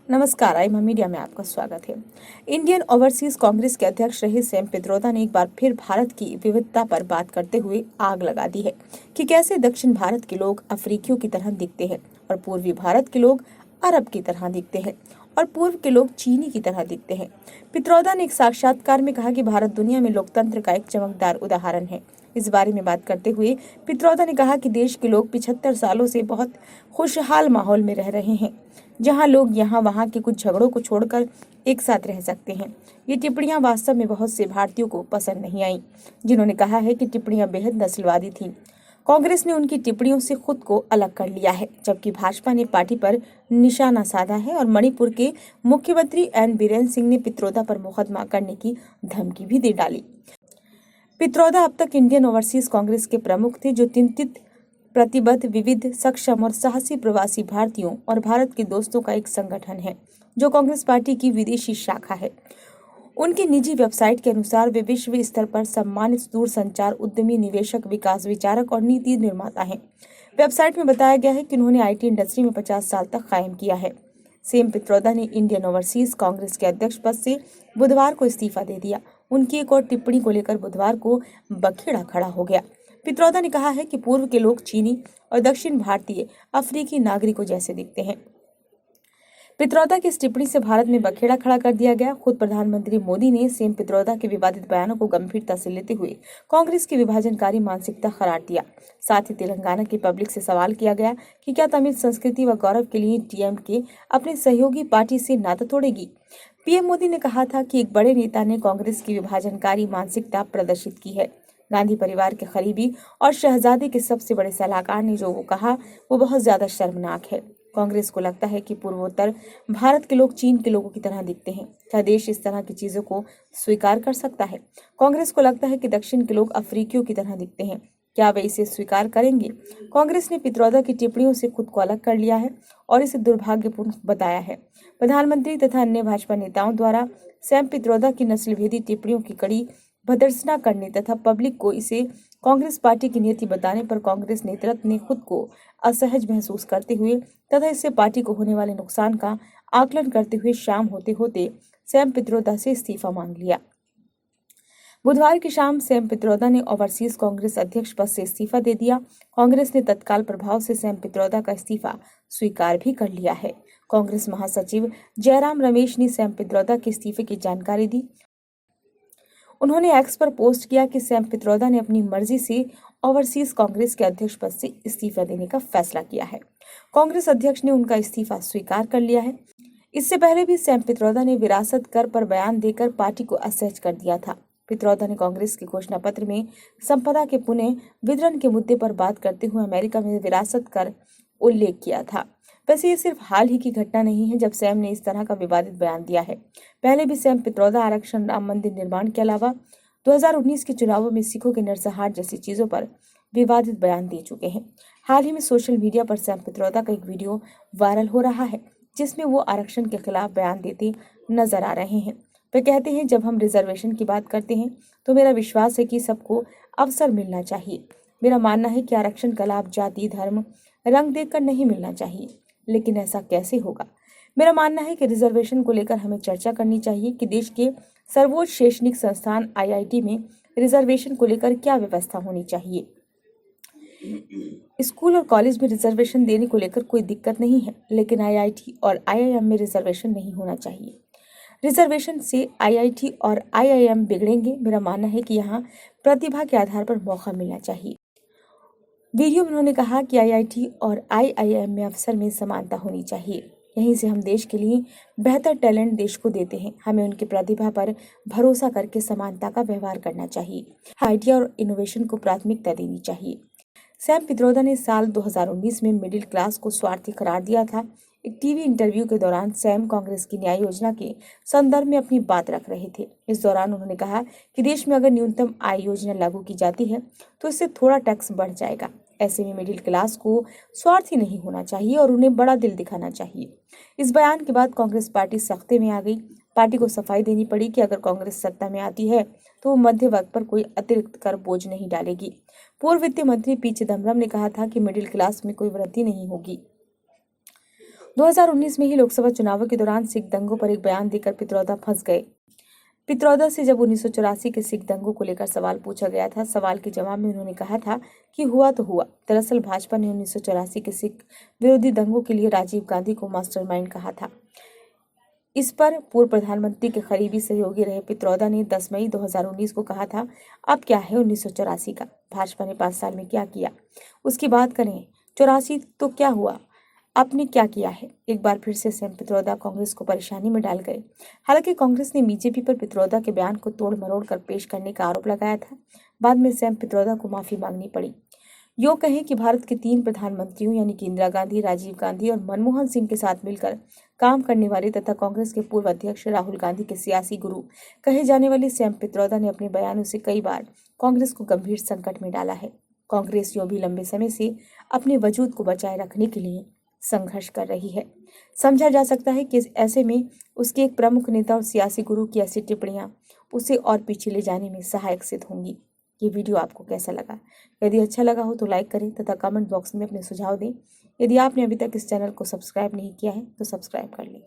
नमस्कार, आई मीडिया में आपका स्वागत है। इंडियन ओवरसीज कांग्रेस के अध्यक्ष रहे सैम पित्रोदा ने एक बार फिर भारत की विविधता पर बात करते हुए आग लगा दी है कि कैसे दक्षिण भारत के लोग अफ्रीकियों की तरह दिखते हैं और पूर्वी भारत के लोग अरब की तरह दिखते हैं और पूर्व के लोग चीनी की तरह दिखते हैं। पित्रोदा ने एक साक्षात्कार में कहा कि भारत दुनिया में लोकतंत्र का एक चमकदार उदाहरण है। इस बारे में बात करते हुए पित्रोदा ने कहा कि देश के लोग 75 सालों से बहुत खुशहाल माहौल में रह रहे हैं, जहां लोग यहाँ वहाँ के कुछ झगड़ों को छोड़कर एक साथ रह सकते हैं। ये टिप्पणियां वास्तव में बहुत से भारतीयों को पसंद नहीं आई, जिन्होंने कहा है कि टिप्पणियां बेहद नस्लवादी थीं। कांग्रेस ने उनकी टिप्पणियों से खुद को अलग कर लिया है, जबकि भाजपा ने पार्टी पर निशाना साधा है और मणिपुर के मुख्यमंत्री एन बीरेन सिंह ने पित्रोदा पर मुकदमा करने की धमकी भी दे डाली। पित्रोदा अब तक इंडियन ओवरसीज कांग्रेस के प्रमुख थे, जो चिंतित, प्रतिबद्ध, विविध, सक्षम और साहसी प्रवासी भारतीयों और भारत के दोस्तों का एक संगठन है, जो कांग्रेस पार्टी की विदेशी शाखा है। उनकी निजी वेबसाइट के अनुसार वे विश्व स्तर पर सम्मानित दूरसंचार उद्यमी, निवेशक, विकास विचारक और नीति निर्माता हैं। वेबसाइट में बताया गया है कि उन्होंने आईटी इंडस्ट्री में 50 साल तक कायम किया है। सैम पित्रोदा ने इंडियन ओवरसीज कांग्रेस के अध्यक्ष पद से बुधवार को इस्तीफा दे दिया। उनकी एक और टिप्पणी को लेकर बुधवार को बखेड़ा खड़ा हो गया। पित्रोदा ने कहा है कि पूर्व के लोग चीनी और दक्षिण भारतीय अफ्रीकी नागरिकों जैसे दिखते हैं। पित्रोदा की इस टिप्पणी से भारत में बखेड़ा खड़ा कर दिया गया। खुद प्रधानमंत्री मोदी ने सैम पित्रोदा के विवादित बयानों को गंभीरता से लेते हुए कांग्रेस की विभाजनकारी मानसिकता करार दिया। साथ ही तेलंगाना की पब्लिक से सवाल किया गया कि क्या तमिल संस्कृति व गौरव के लिए डीएमके अपने सहयोगी पार्टी से नाता तोड़ेगी। पीएम मोदी ने कहा था कि एक बड़े नेता ने कांग्रेस की विभाजनकारी मानसिकता प्रदर्शित की है। गांधी परिवार के करीबी और शहजादे के सबसे बड़े सलाहकार ने जो वो कहा वो बहुत ज्यादा शर्मनाक है। कांग्रेस को लगता है कि पूर्वोत्तर भारत के लोग चीन के लोगों की तरह दिखते हैं। क्या देश इस तरह की चीजों को स्वीकार कर सकता है? कांग्रेस को लगता है कि दक्षिण के लोग अफ्रीकियों की तरह दिखते हैं। क्या वे इसे स्वीकार करेंगे? कांग्रेस ने पित्रोदा की टिप्पणियों से खुद को अलग कर लिया है और इसे दुर्भाग्यपूर्ण बताया है। प्रधानमंत्री तथा अन्य भाजपा नेताओं द्वारा सैम पित्रोदा की नस्लभेदी टिप्पणियों की कड़ी भर्त्सना करने तथा पब्लिक को इसे कांग्रेस पार्टी की नीति बताने पर कांग्रेस नेतृत्व ने खुद को असहज महसूस करते हुए तथा इससे पार्टी को होने वाले नुकसान का आकलन करते हुए शाम होते होते सैम पित्रोदा से इस्तीफा मांग लिया। बुधवार की शाम सैम पित्रोदा ने ओवरसीज कांग्रेस अध्यक्ष पद से इस्तीफा दे दिया। कांग्रेस ने तत्काल प्रभाव से सैम पित्रोदा का इस्तीफा स्वीकार भी कर लिया है। कांग्रेस महासचिव जयराम रमेश ने सैम पित्रोदा के इस्तीफे की जानकारी दी। उन्होंने एक्स पर पोस्ट किया कि सैम पित्रोदा ने अपनी मर्जी से ओवरसीज कांग्रेस के अध्यक्ष पद से इस्तीफा देने का फैसला किया है। कांग्रेस अध्यक्ष ने उनका इस्तीफा स्वीकार कर लिया है। इससे पहले भी सैम पित्रोदा ने विरासत कर पर बयान देकर पार्टी को असहज कर दिया था। पित्रोदा ने कांग्रेस के घोषणा पत्र में संपदा के पुनः वितरण के मुद्दे पर बात करते हुए अमेरिका में विरासत कर उल्लेख किया था। वैसे ये सिर्फ हाल ही की घटना नहीं है जब सैम ने इस तरह का विवादित बयान दिया है। पहले भी सैम पित्रोदा आरक्षण, राम मंदिर निर्माण के अलावा 2019 के चुनावों में सिखों के नरसंहार जैसी चीजों पर विवादित बयान दे चुके हैं। हाल ही में सोशल मीडिया पर सैम पित्रोदा का एक वीडियो वायरल हो रहा है, जिसमें वो आरक्षण के खिलाफ बयान देते नजर आ रहे हैं। वे कहते हैं, जब हम रिजर्वेशन की बात करते हैं तो मेरा विश्वास है कि सबको अवसर मिलना चाहिए। मेरा मानना है कि आरक्षण का लाभ जाति, धर्म, रंग देखकर नहीं मिलना चाहिए, लेकिन ऐसा कैसे होगा? मेरा मानना है कि रिजर्वेशन को लेकर हमें चर्चा करनी चाहिए कि देश के सर्वोच्च शैक्षणिक संस्थान आईआईटी में रिजर्वेशन को लेकर क्या व्यवस्था होनी चाहिए। स्कूल और कॉलेज में रिजर्वेशन देने को लेकर कोई दिक्कत नहीं है, लेकिन आईआईटी और आईआईएम में रिजर्वेशन नहीं होना चाहिए। रिजर्वेशन से आईआईटी और आईआईएम बिगड़ेंगे। मेरा मानना है कि यहाँ प्रतिभा के आधार पर मौका मिलना चाहिए। वीडियो में उन्होंने कहा कि आईआईटी और आईआईएम में अवसर में समानता होनी चाहिए। यहीं से हम देश के लिए बेहतर टैलेंट देश को देते हैं। हमें उनकी प्रतिभा पर भरोसा करके समानता का व्यवहार करना चाहिए। आइडिया और इनोवेशन को प्राथमिकता देनी चाहिए। सैम पित्रोदा ने साल 2019 में मिडिल क्लास को स्वार्थी करार दिया था। एक टीवी इंटरव्यू के दौरान सैम कांग्रेस की न्याय योजना के संदर्भ में अपनी बात रख रहे थे। इस दौरान उन्होंने कहा कि देश में अगर न्यूनतम आय योजना लागू की जाती है तो इससे थोड़ा टैक्स बढ़ जाएगा। ऐसे में मिडिल क्लास को स्वार्थी नहीं होना चाहिए और उन्हें बड़ा दिल दिखाना चाहिए। इस बयान के बाद कांग्रेस पार्टी सख्ते में आ गई। पार्टी को सफाई देनी पड़ी कि अगर कांग्रेस सत्ता में आती है तो वो मध्य वर्ग पर कोई अतिरिक्त कर बोझ नहीं डालेगी। पूर्व वित्त मंत्री पी चिदम्बरम ने कहा था कि मिडिल क्लास में कोई वृद्धि नहीं होगी। 2019 में ही लोकसभा चुनावों के दौरान सिख दंगों पर एक बयान देकर पित्रोदा फंस गए। पित्रोदा से जब 1984 के सिख दंगों को लेकर सवाल पूछा गया था, सवाल के जवाब में उन्होंने कहा था कि हुआ तो हुआ। दरअसल भाजपा ने 1984 के सिख विरोधी दंगों के लिए राजीव गांधी को मास्टरमाइंड कहा था। इस पर पूर्व प्रधानमंत्री के करीबी सहयोगी रहे पित्रोदा ने 10 मई 2019 को कहा था, अब क्या है 1984 का, भाजपा ने 5 साल में क्या किया उसकी बात करें, 84 तो क्या हुआ, आपने क्या किया है। एक बार फिर से सैम पित्रोदा कांग्रेस को परेशानी में डाल गए। हालांकि कांग्रेस ने बीजेपी पर पित्रोदा के बयान को तोड़ मरोड़ कर पेश करने का आरोप लगाया था। बाद में सैम पित्रोदा को माफी मांगनी पड़ी। यूं कहें कि भारत के 3 प्रधानमंत्रियों यानी कि इंदिरा गांधी, राजीव गांधी और मनमोहन सिंह के साथ मिलकर काम करने वाले तथा कांग्रेस के पूर्व अध्यक्ष राहुल गांधी के सियासी गुरु कहे जाने वाले सैम पित्रोदा ने अपने बयानों से कई बार कांग्रेस को गंभीर संकट में डाला है। कांग्रेस यूं भी लंबे समय से अपने वजूद को बचाए रखने के लिए संघर्ष कर रही है। समझा जा सकता है कि ऐसे में उसके एक प्रमुख नेता और सियासी गुरु की ऐसी टिप्पणियां उसे और पीछे ले जाने में सहायक सिद्ध होंगी। ये वीडियो आपको कैसा लगा? यदि अच्छा लगा हो तो लाइक करें तथा कमेंट बॉक्स में अपने सुझाव दें। यदि आपने अभी तक इस चैनल को सब्सक्राइब नहीं किया है तो सब्सक्राइब कर लें।